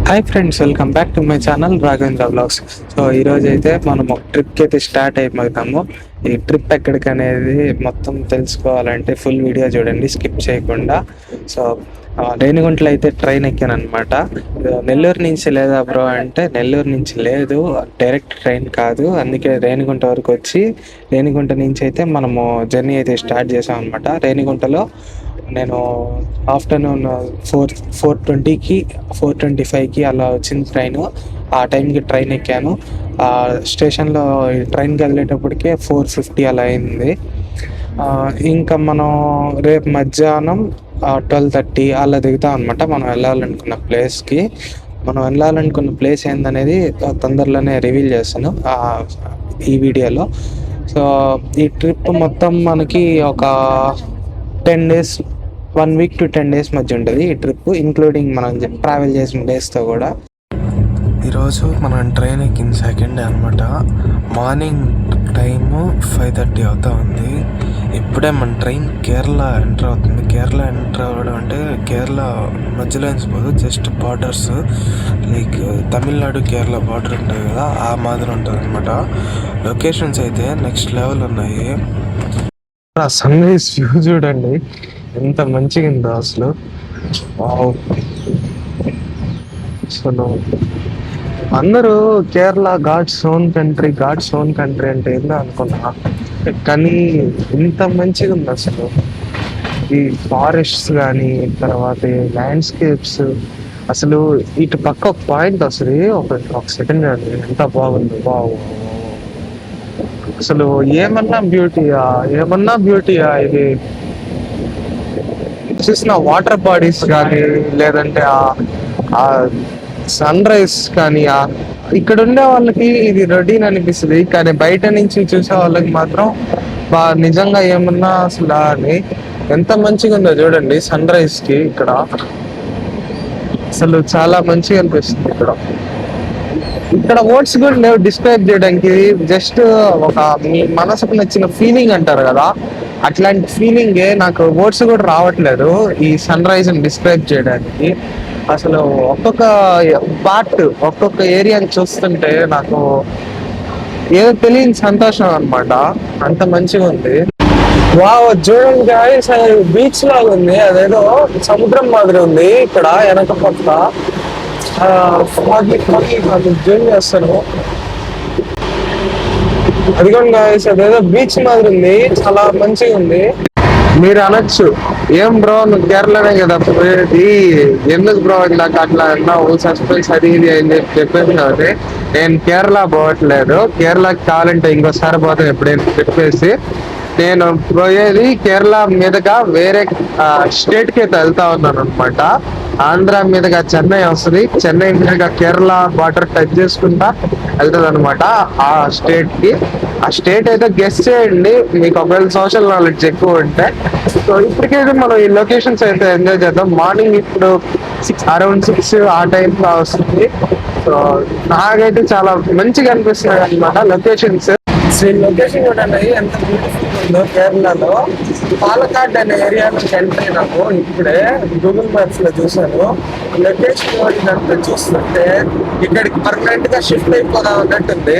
Hi friends, welcome back to my channel Raghavendra blogs. So ఈరోజు అయితే మనం ఒక ట్రిప్కి అయితే స్టార్ట్ అయిపోతాము. ఈ ట్రిప్ ఎక్కడికి అనేది మొత్తం తెలుసుకోవాలంటే ఫుల్ వీడియో చూడండి, స్కిప్ చేయకుండా. సో రేణిగుంటలో అయితే ట్రైన్ ఎక్కాను అనమాట. నెల్లూరు నుంచి లేదా బ్రో అంటే నెల్లూరు నుంచి లేదు, డైరెక్ట్ ట్రైన్ కాదు. అందుకే రేణిగుంట వరకు వచ్చి రేణిగుంట నుంచి అయితే మనము జర్నీ అయితే స్టార్ట్ చేసాం అనమాట. రేణిగుంటలో నేను ఆఫ్టర్నూన్ 4:20కి 4:25కి అలా వచ్చింది ట్రైన్. ఆ టైంకి ట్రైన్ ఎక్కాను. స్టేషన్లో ట్రైన్కి వెళ్ళేటప్పటికే 4:50 అలా అయింది. ఇంకా మనం రేపు మధ్యాహ్నం 12:30 అలా దిగుతాం అనమాట. మనం వెళ్ళాలనుకున్న ప్లేస్ ఏందనేది తొందరలోనే రివీల్ చేస్తాను ఈ వీడియోలో. సో ఈ ట్రిప్ మొత్తం మనకి ఒక 10 డేస్, 1 వీక్ to 10 డేస్ మధ్య ఉంటుంది ఈ ట్రిప్, ఇంక్లూడింగ్ మనం ట్రావెల్ చేసిన డేస్తో కూడా. ఈరోజు మనం ట్రైన్ ఎక్కిన సెకండ్ డే అనమాట. మార్నింగ్ టైము 5:30 అవుతా ఉంది. ఇప్పుడే మన ట్రైన్ కేరళ ఎంటర్ అవుతుంది. కేరళ ఎంటర్ అవ్వడం అంటే కేరళ మధ్యలో పోదు, just borders, like Tamil Nadu Kerala border ఉంటుంది కదా, ఆ మాదిరి ఉంటుంది అనమాట. లొకేషన్స్ అయితే నెక్స్ట్ లెవెల్ ఉన్నాయి. సన్ రైజ్ వ్యూ చూడండి ఎంత మంచిగా ఉందో అసలు. అసలు అందరూ కేరళ గాడ్స్ ఓన్ కంట్రీ అంటే ఏందో అనుకున్నా, కానీ ఇంత మంచిగా ఉంది అసలు. ఈ ఫారెస్ట్స్ కానీ, తర్వాత ల్యాండ్స్కేప్స్, అసలు ఇటు పక్క ఒక పాయింట్ వస్తుంది, ఒక సెకండ్ అండి, ఎంత బాగుంది. బాగు అసలు ఏమన్నా బ్యూటీయా ఇది. చూసిన వాటర్ బాడీస్ కానీ, లేదంటే ఆ సన్ రైజ్ కానీ, ఇక్కడ ఉండే వాళ్ళకి ఇది రొటీన్ అనిపిస్తుంది, కానీ బయట నుంచి చూసే వాళ్ళకి మాత్రం నిజంగా ఏమన్నా అసలు అని ఎంత మంచిగా ఉందో చూడండి. సన్ రైజ్ కి ఇక్కడ అసలు చాలా మంచిగా అనిపిస్తుంది. ఇక్కడ వర్డ్స్ కూడా లేవు డిస్క్రైబ్ చేయడానికి, జస్ట్ ఒక మీ మనసుకు నచ్చిన ఫీలింగ్ అంటారు కదా, అట్లాంటి ఫీలింగే. నాకు వర్డ్స్ కూడా రావట్లేదు ఈ సన్ రైజ్ ని డిస్క్రైబ్ చేయడానికి. అసలు ఒక్కొక్క ఏరియాని చూస్తుంటే నాకు ఏదో తెలియని సంతోషం అనమాట, అంత మంచిగా ఉంది. చూడండి గాయ్స్, బీచ్ లాగా ఉంది, అదేదో సముద్రం మాదిరి ఉంది ఇక్కడ వెనక పక్క. జూమ్ చేస్తాను, అదిగోండి గాయ్స్, అదేదో బీచ్ మాదిరి ఉంది, చాలా మంచిగా ఉంది. మీరు అనొచ్చు, ఏం బ్రో నువ్వు కేరళనే కదా పోయేది, ఎందుకు బ్రో నాకు అట్లా అన్నావు, సస్పెన్స్ అది ఇది అని చెప్పేసి కాబట్టి నేను కేరళ పోవట్లేదు. కేరళకి కావాలంటే ఇంకోసారి పోతాను ఎప్పుడైనా చెప్పేసి. నేను పోయేది కేరళ మీదుగా వేరే స్టేట్ కి అయితే వెళ్తా ఉన్నాను అనమాట. ఆంధ్ర మీదుగా చెన్నై వస్తుంది, చెన్నై మీదుగా కేరళ బార్డర్ టచ్ చేసుకుంటా వెళ్తుంది అనమాట ఆ స్టేట్ కి. ఆ స్టేట్ అయితే గెస్ట్ చేయండి మీకు ఒకవేళ సోషల్ నాలెడ్జ్ ఎక్కువ ఉంటే. సో ఇప్పటికైతే మనం ఈ లొకేషన్స్ అయితే ఎంజాయ్ చేద్దాం. మార్నింగ్ ఇప్పుడు అరౌండ్ 6 ఆ టైంలో వస్తుంది. సో నాకైతే చాలా మంచిగా అనిపిస్తున్నాయి అనమాట లొకేషన్స్. లొకేషన్ చూడండి ఎంత బ్యూటిఫుల్ ఉందో. కేరళలో పాలకాడ్ అనే ఏరియాలో ఎంటర్ అయినాము. ఇప్పుడే గూగుల్ మ్యాప్స్ లో చూసాను. లొకేషన్ ఇదంతా చూస్తుంటే ఇక్కడికి పర్మనెంట్ గా షిఫ్ట్ అయిపోదాం అన్నట్టుంది.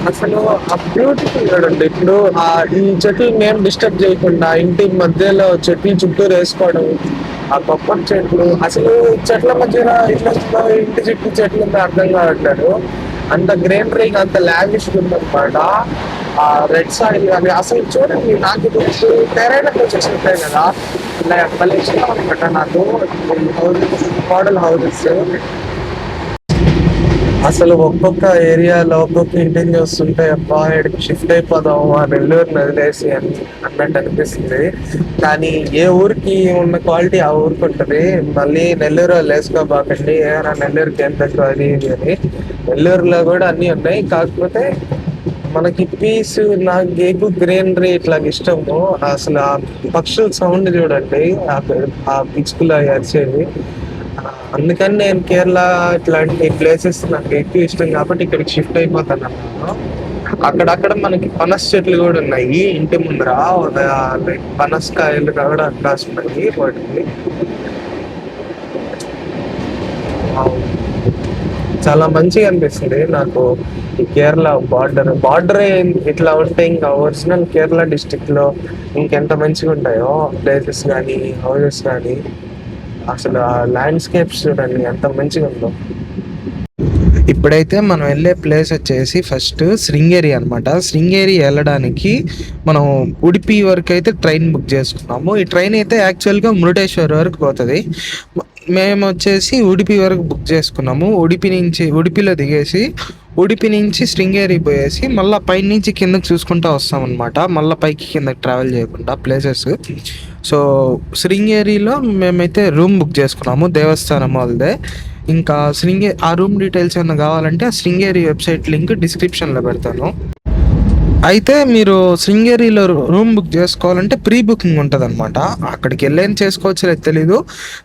అసలు ఆ బ్యూటిఫుల్ చూడండి. ఇప్పుడు ఈ చెట్లను ఏం డిస్టర్బ్ చేయకుండా ఇంటి మధ్యలో చెట్లు చుట్టూరు వేసుకోవడం, ఆ కొబ్బరి చెట్లు, అసలు చెట్ల మధ్యన ఇంటి చుట్టూ చెట్లు ఉంటే అర్థం కావట్లేదు. అంత గ్రీనరీ, అంత లావిష్ ఉందన్నమాట. ఆ రెడ్ సాయిల్ కానీ అసలు చూడండి, నాకు తెరైన ప్లేసెస్ ఉంటాయి కదా, మళ్ళీ ఇష్టం అనమాట నాకు హౌసెస్, మోడల్ హౌసెస్. అసలు ఒక్కొక్క ఏరియాలో ఒక్కొక్క ఇంటిని చూస్తుంటే అబ్బా ఇక్కడికి షిఫ్ట్ అయిపోదాం ఆ నెల్లూరుని వదిలేసి అన్నట్టు అనిపిస్తుంది. కానీ ఏ ఊరికి ఉన్న క్వాలిటీ ఆ ఊరికి ఉంటుంది. మళ్ళీ నెల్లూరు లేసుకోబాకండి, ఏమైనా నెల్లూరుకి ఏం తక్కువ అది ఇది అని. నెల్లూరులో కూడా అన్నీ ఉన్నాయి, కాకపోతే మనకి పీస్, నాకు ఎక్కువ గ్రీనరీ ఇట్లా ఇష్టము. అసలు ఆ పక్షుల సౌండ్ చూడండి, ఆ పిచ్చుకలు అరిచేది. అందుకని నేను కేరళ ఇట్లాంటి ప్లేసెస్ నాకు ఎక్కువ ఇష్టం కాబట్టి ఇక్కడికి షిఫ్ట్ అయిపోతాను అన్నాను. అక్కడక్కడ మనకి పనస చెట్లు కూడా ఉన్నాయి ఇంటి ముందర, పనసకాయలు కూడా కాస్తున్నాయి వాటికి. చాలా మంచిగా అనిపిస్తుంది నాకు. ఈ కేరళ బార్డర్ ఇట్లా ఉంటే ఇంకా ఒరిజినల్ కేరళ డిస్ట్రిక్ట్ లో ఇంకెంత మంచిగా ఉంటాయో ప్లేసెస్ కానీ హౌసెస్ కానీ. అసలు ఆ ల్యాండ్స్కేప్స్ చూడండి ఎంత మంచిగా ఉందో. ఇప్పుడైతే మనం వెళ్ళే ప్లేస్ వచ్చేసి ఫస్ట్ శృంగేరి అనమాట. శృంగేరి వెళ్ళడానికి మనం ఉడిపి వరకు అయితే ట్రైన్ బుక్ చేసుకున్నాము. ఈ ట్రైన్ అయితే యాక్చువల్గా మురుడేశ్వర్ వరకు పోతుంది. మేము వచ్చేసి ఉడిపి వరకు బుక్ చేసుకున్నాము. ఉడిపిలో దిగేసి ఉడిపి నుంచి శృంగేరి పోయేసి మళ్ళీ పై నుంచి కిందకి చూసుకుంటూ వస్తామన్నమాట. మళ్ళీ పైకి కిందకి ట్రావెల్ చేయకుండా ప్లేసెస్. సో శృంగేరిలో మేమైతే రూమ్ బుక్ చేసుకున్నాము దేవస్థానం వాళ్ళదే. ఇంకా ఆ రూమ్ డీటెయిల్స్ ఏమైనా కావాలంటే ఆ శృంగేరి వెబ్సైట్ లింక్ డిస్క్రిప్షన్లో పెడతాను. అయితే మీరు శృంగేరిలో రూమ్ బుక్ చేసుకోవాలంటే ప్రీ బుకింగ్ ఉంటుంది అనమాట. అక్కడికి వెళ్ళేం చేసుకోవచ్చు లేదు తెలీదు.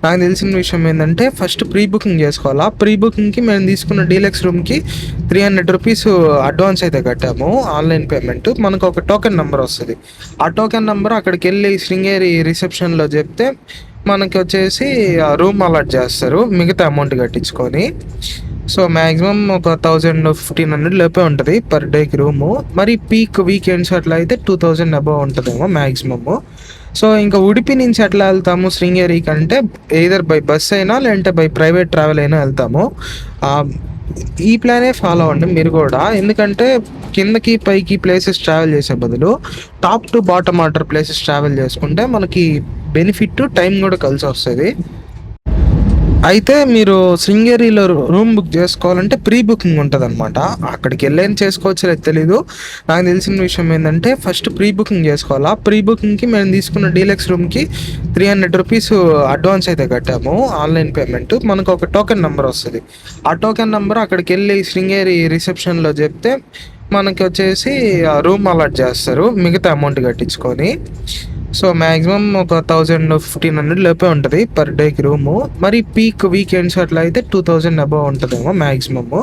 నాకు తెలిసిన విషయం ఏంటంటే ఫస్ట్ ప్రీ బుకింగ్ చేసుకోవాలా. ప్రీ బుకింగ్కి మేము తీసుకున్న డీలక్స్ రూమ్కి 300 రూపీస్ అడ్వాన్స్ అయితే కట్టాము, ఆన్లైన్ పేమెంట్. మనకు ఒక టోకెన్ నెంబర్ వస్తుంది. ఆ టోకెన్ నెంబర్ అక్కడికి వెళ్ళి శృంగేరి రిసెప్షన్లో చెప్తే మనకి వచ్చేసి రూమ్ అలాట్ చేస్తారు మిగతా అమౌంట్ కట్టించుకొని. సో మ్యాక్సిమం ఒక 1000-1500 లోపే ఉంటుంది పర్ డేకి రూము. మరి పీక్ వీకెండ్స్ అట్లా అయితే 2000 అబవ్ ఉంటుందేమో మ్యాక్సిమము. సో ఇంకా ఉడిపి నుంచి ఎట్లా వెళ్తాము శృంగేరికి అంటే ఎయిదర్ బై బస్ అయినా లేదంటే బై ప్రైవేట్ ట్రావెల్ అయినా వెళ్తాము. ఈ ప్లానే ఫాలో అవ్వండి మీరు కూడా. ఎందుకంటే కిందకి పైకి ప్లేసెస్ ట్రావెల్ చేసే బదులు top to bottom order places travel చేసుకుంటే మనకి బెనిఫిట్, టైం కూడా కలిసి వస్తుంది. అయితే మీరు శృంగేరిలో రూమ్ బుక్ చేసుకోవాలంటే ప్రీ బుకింగ్ ఉంటుంది అనమాట. అక్కడికి వెళ్ళేం చేసుకోవచ్చు లేదు తెలీదు. నాకు తెలిసిన విషయం ఏంటంటే ఫస్ట్ ప్రీ బుకింగ్ చేసుకోవాలా. ప్రీ బుకింగ్కి మేము తీసుకున్న డీలక్స్ రూమ్కి 300 రూపీస్ అడ్వాన్స్ అయితే కట్టాము, ఆన్లైన్ పేమెంట్. మనకు ఒక టోకెన్ నెంబర్ వస్తుంది. ఆ టోకెన్ నెంబర్ అక్కడికి వెళ్ళి శృంగేరి రిసెప్షన్లో చెప్తే మనకి వచ్చేసి రూమ్ అలాట్ చేస్తారు మిగతా అమౌంట్ కట్టించుకొని. సో మ్యాక్సిమం ఒక 1000-1500 లోపే ఉంటుంది పర్ డేకి రూము. మరి పీక్ వీకెండ్స్ అట్లా అయితే 2000 అబవ్ ఉంటుందేమో మ్యాక్సిమము.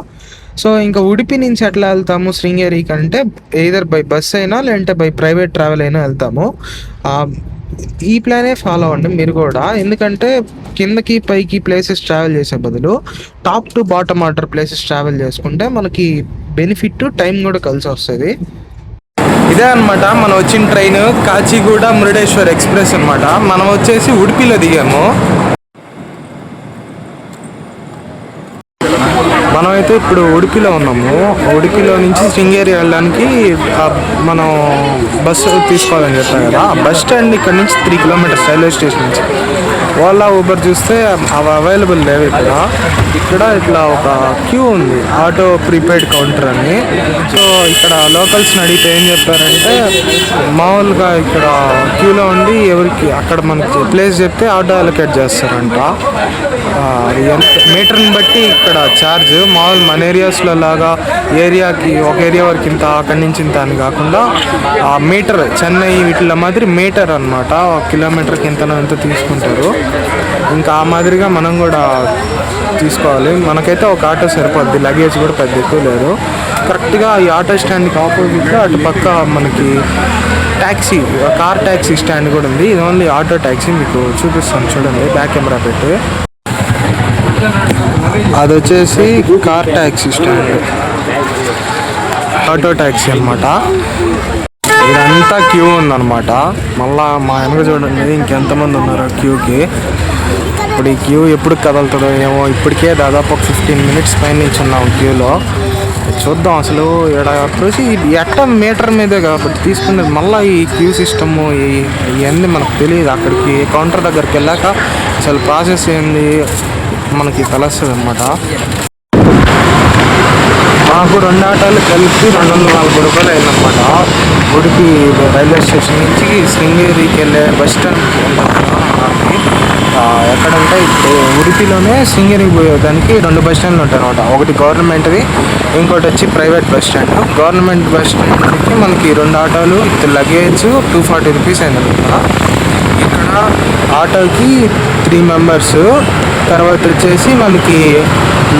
సో ఇంకా ఉడిపి నుంచి ఎట్లా వెళ్తాము శృంగేరికి అంటే ఎయిదర్ బై బస్ అయినా లేదంటే బై ప్రైవేట్ ట్రావెల్ అయినా వెళ్తాము. ఈ ప్లానే ఫాలో అవ్వండి మీరు కూడా. ఎందుకంటే కిందకి పైకి ప్లేసెస్ ట్రావెల్ చేసే బదులు top to bottom order places travel చేసుకుంటే మనకి బెనిఫిట్, టైం కూడా కలిసి వస్తుంది. ఇదే అనమాట మనం వచ్చిన ట్రైన్ కాచిగూడ మురుడేశ్వర్ ఎక్స్ప్రెస్ అనమాట. మనం వచ్చేసి ఉడిపిలో దిగాము. మనమైతే ఇప్పుడు ఉడిపిలో ఉన్నాము. ఉడిపిలో నుంచి శృంగేరి వెళ్ళడానికి మనం బస్సు తీసుకోవాలని చెప్పాను కదా. బస్ స్టాండ్ ఇక్కడ నుంచి 3 కిలోమీటర్స్ రైల్వే స్టేషన్ నుంచి. ఓలా ఊబర్ చూస్తే అవి అవైలబుల్ లేవు ఇక్కడ ఇట్లా ఒక క్యూ ఉంది, ఆటో ప్రీపెయిడ్ కౌంటర్ అని. సో ఇక్కడ లోకల్స్ని అడిగితే ఏం చెప్పారంటే మామూలుగా ఇక్కడ క్యూలో ఉండి ఎవరికి అక్కడ మనకి ప్లేస్ చెప్తే ఆటో అలొకేట్ చేస్తారంట. మీటర్ని బట్టి ఇక్కడ ఛార్జ్. మామూలు మన ఏరియాస్లో లాగా ఏరియాకి ఒక ఏరియా వరకు ఇంత, అక్కడి నుంచి ఇంత అని కాకుండా మీటర్, చెన్నై వీటిలో మాదిరి మీటర్ అనమాట. కిలోమీటర్కి ఇంతనో ఎంత తీసుకుంటారు. ఇంకా ఆ మాదిరిగా మనం కూడా తీసుకోవాలి. మనకైతే ఒక ఆటో సరిపోద్ది, లగేజ్ కూడా పెద్ద ఎక్కువ లేదు. కరెక్ట్గా ఈ ఆటో స్టాండ్కి ఆపోజిట్లో అటు పక్క మనకి ట్యాక్సీ, కార్ ట్యాక్సీ స్టాండ్ కూడా ఉంది. ఇది ఓన్లీ ఆటో ట్యాక్సీ. మీకు చూపిస్తాను చూడండి, బ్యాక్ కెమెరా పెట్టి. అది వచ్చేసి car taxi stand, auto taxi అనమాట. ఇదంతా క్యూ ఉందన్నమాట. మళ్ళా మా వెనక చూడండి ఇంకెంతమంది ఉన్నారో క్యూకి. ఇప్పుడు ఈ క్యూ ఎప్పుడు కదులుతుందో ఏమో. ఇప్పటికే దాదాపు ఒక 15 మినిట్స్ పైన నుంచి ఉన్నాం క్యూలో. చూద్దాం అసలు ఇక్కడ చూసి ఎట్ట మీటర్ మీదే కాబట్టి తీసుకునేది. మళ్ళీ ఈ క్యూ సిస్టము ఇవన్నీ మనకు తెలియదు. అక్కడికి కౌంటర్ దగ్గరికి వెళ్ళాక అసలు ప్రాసెస్ ఏంది మనకి తెలుస్తుంది అనమాట. మాకు 2 ఆటోలు కలిపి 240 రూపాయలు అయిందనమాట. ఉడిపి రైల్వే స్టేషన్ నుంచి శృంగేరికి వెళ్ళే బస్ స్టాండ్కి వెళ్ళాలి. ఎక్కడంటే ఇప్పుడు ఉడిపిలోనే శృంగేరికి పోయేదానికి 2 బస్ స్టాండ్లు ఉంటాయి అనమాట. ఒకటి గవర్నమెంట్ది, ఇంకోటి వచ్చి private bus stand. Government bus స్టాండ్కి మనకి 2 ఆటోలు విత్ లగేజ్ 240 రూపీస్ అయిందనమాట. ఇక్కడ ఆటోకి 3 మెంబర్స్. తర్వాత వచ్చేసి మనకి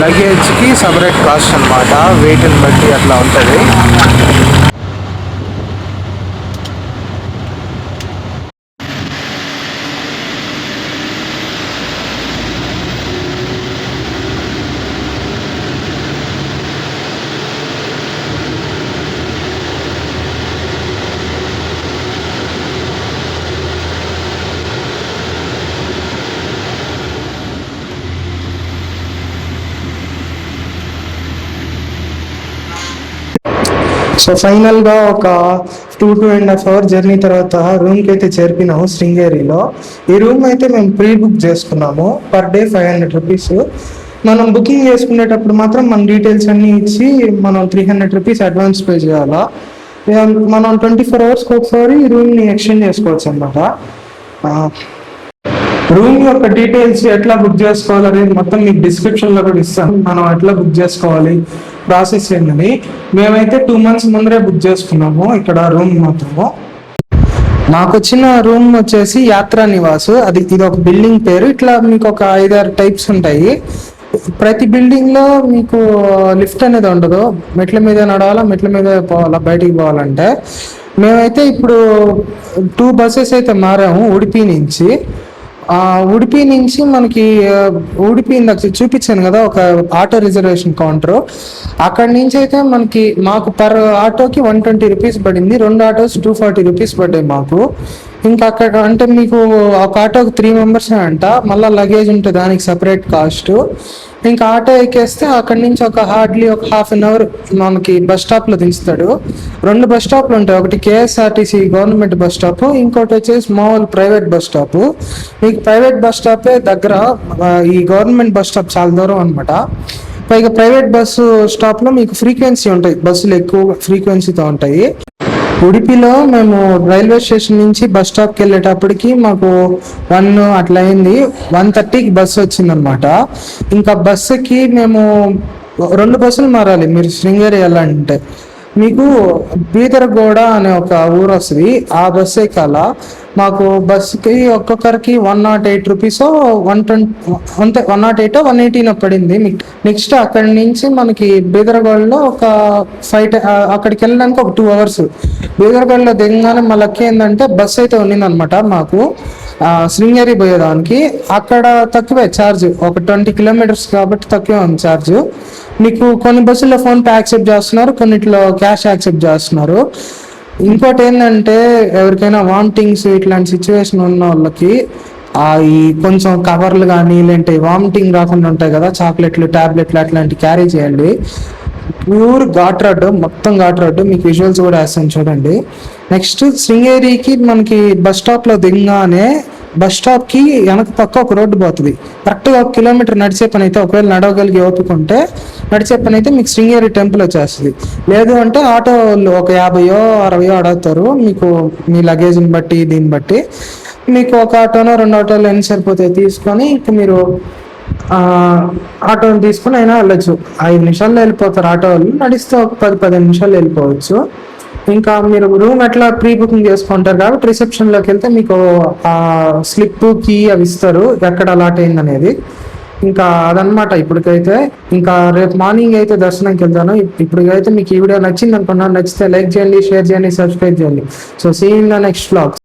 లగేజ్కి సపరేట్ కాస్ట్ అనమాట. వెయిట్ని బట్టి అట్లా ఉంటుంది. సో ఫైనల్గా ఒక 2.5 అవర్ జర్నీ తర్వాత రూమ్కి అయితే చేరిపినాము శృంగేరిలో. ఈ రూమ్ అయితే మేము ప్రీ బుక్ చేసుకున్నాము, పర్ డే 500 రూపీస్. మనం బుకింగ్ చేసుకునేటప్పుడు మాత్రం మన డీటెయిల్స్ అన్నీ ఇచ్చి మనం 300 రూపీస్ అడ్వాన్స్ పే చేయాలా. మనం 24 అవర్స్కి ఒకసారి రూమ్ని ఎక్స్చేంజ్ చేసుకోవచ్చు అనమాట. రూమ్ యొక్క డీటెయిల్స్ ఎట్లా బుక్ చేసుకోవాలనేది మొత్తం మీకు డిస్క్రిప్షన్లో కూడా ఇస్తాను. మనం ఎట్లా బుక్ చేసుకోవాలి, ప్రాసెస్ ఏంటని. మేమైతే 2 months ముందరే బుక్ చేసుకున్నాము ఇక్కడ రూమ్ మాత్రము. మాకు వచ్చిన రూమ్ వచ్చేసి యాత్రా నివాస్. ఇది ఒక బిల్డింగ్ పేరు. ఇట్లా మీకు ఒక 5-6 టైప్స్ ఉంటాయి. ప్రతి బిల్డింగ్ లో మీకు లిఫ్ట్ అనేది ఉండదు, మెట్ల మీద నడవాలా, మెట్ల మీద పోవాలా బయటికి పోవాలంటే. మేమైతే ఇప్పుడు 2 buses అయితే మారాము ఉడిపి నుంచి. ఉడిపి నుంచి మనకి ఉడిపి ఇందాక చూపించాను కదా ఒక ఆటో రిజర్వేషన్ కౌంటర్, అక్కడి నుంచి అయితే మాకు పర్ ఆటోకి 120 రూపీస్ పడింది. 2 ఆటోస్ 240 రూపీస్ పడ్డాయి మాకు. ఇంకా అక్కడ అంటే మీకు ఒక ఆటోకి 3 members అంట, మళ్ళీ లగేజ్ ఉంటుంది దానికి సపరేట్ కాస్ట్. ఇంకా ఆటో ఎక్కేస్తే అక్కడి నుంచి హార్డ్లీ ఒక 1/2 hour మనకి బస్ స్టాప్లో దించుతాడు. 2 బస్ స్టాప్లు ఉంటాయి, ఒకటి కేఎస్ఆర్టీసీ గవర్నమెంట్ బస్ స్టాప్, ఇంకోటి వచ్చేసి మామూలు ప్రైవేట్ బస్ స్టాప్. మీకు ప్రైవేట్ బస్ స్టాపే దగ్గర, ఈ గవర్నమెంట్ బస్ స్టాప్ చాలా దూరం అనమాట. పైగా ప్రైవేట్ బస్సు స్టాప్లో మీకు ఫ్రీక్వెన్సీ ఉంటాయి, బస్సులు ఎక్కువ ఫ్రీక్వెన్సీతో ఉంటాయి. ఉడిపిలో మేము రైల్వే స్టేషన్ నుంచి బస్ స్టాప్కి వెళ్ళేటప్పటికి మాకు 1 అట్లా అయింది. 1:30కి బస్సు వచ్చిందనమాట. ఇంకా బస్సుకి మేము 2 బస్సులు మారాలి మీరు శృంగేరి వెళ్ళాలంటే. మీకు బీదరగూడ అనే ఒక ఊరు వస్తుంది, ఆ బస్సు ఎక్కాల. మాకు బస్సుకి ఒక్కొక్కరికి 108 రూపీస్ 120 అంతే, 108 180 పడింది. నెక్స్ట్ అక్కడి నుంచి మనకి బీదరగూడలో ఒక 5 అక్కడికి వెళ్ళడానికి ఒక 2 hours. బీదరగూడలో దిగగానే మా లక్ ఏంటంటే బస్సు అయితే ఉన్నిందనమాట మాకు శృంగేరి పోయేదానికి. అక్కడ తక్కువే ఛార్జ్, ఒక 20 kilometers కాబట్టి తక్కువే ఉంది ఛార్జ్. మీకు కొన్ని బస్సుల్లో ఫోన్పే యాక్సెప్ట్ చేస్తున్నారు, కొన్నిట్లో క్యాష్ యాక్సెప్ట్ చేస్తున్నారు. ఇంకోటి ఏంటంటే ఎవరికైనా వామిటింగ్స్ ఇట్లాంటి సిచ్యువేషన్ ఉన్న వాళ్ళకి ఈ కొంచెం కవర్లు కానీ లేదంటే వామిటింగ్ రాకుండా ఉంటాయి కదా, చాక్లెట్లు టాబ్లెట్లు అట్లాంటివి క్యారీ చేయండి. ప్యూర్ ఘాట్ రోడ్, మొత్తం ఘాట్ రోడ్. మీకు విజువల్స్ కూడా వేస్తాను చూడండి. నెక్స్ట్ శృంగేరికి మనకి బస్ స్టాప్లో దిగానే బస్ స్టాప్కి వెనక పక్క ఒక రోడ్డు పోతుంది. కరెక్ట్గా 1 kilometer నడిచే పని అయితే, ఒకవేళ నడవగలిగి ఓపుకుంటే నడిచే పని అయితే మీకు శృంగేరి టెంపుల్ వచ్చేస్తుంది. లేదు అంటే ఆటో ఒక 50-60 అడుగుతారు మీకు, మీ లగేజ్ని బట్టి దీన్ని బట్టి. మీకు ఒక ఆటోనో 2 ఆటోలు ఎన్ని సరిపోతాయి తీసుకొని ఇంకా మీరు ఆటోని తీసుకుని అయినా వెళ్ళచ్చు. 5 నిమిషాల్లో వెళ్ళిపోతారు ఆటో వాళ్ళు, నడిస్తే ఒక 10-15 నిమిషాల్లో వెళ్ళిపోవచ్చు. ఇంకా మీరు రూమ్ ఎట్లా ప్రీ బుకింగ్ చేసుకుంటారు కాబట్టి రిసెప్షన్లోకి వెళ్తే మీకు స్లిప్ కీ అవి ఇస్తారు ఎక్కడ అలాట్ అయింది అనేది. ఇంకా అదనమాట ఇప్పటికైతే. ఇంకా రేపు మార్నింగ్ అయితే దర్శనంకి వెళ్తాను. ఇప్పటికైతే మీకు ఈ వీడియో నచ్చింది అనుకున్నాను. నచ్చితే లైక్ చేయండి, షేర్ చేయండి, సబ్స్క్రైబ్ చేయండి. So see in the next vlog.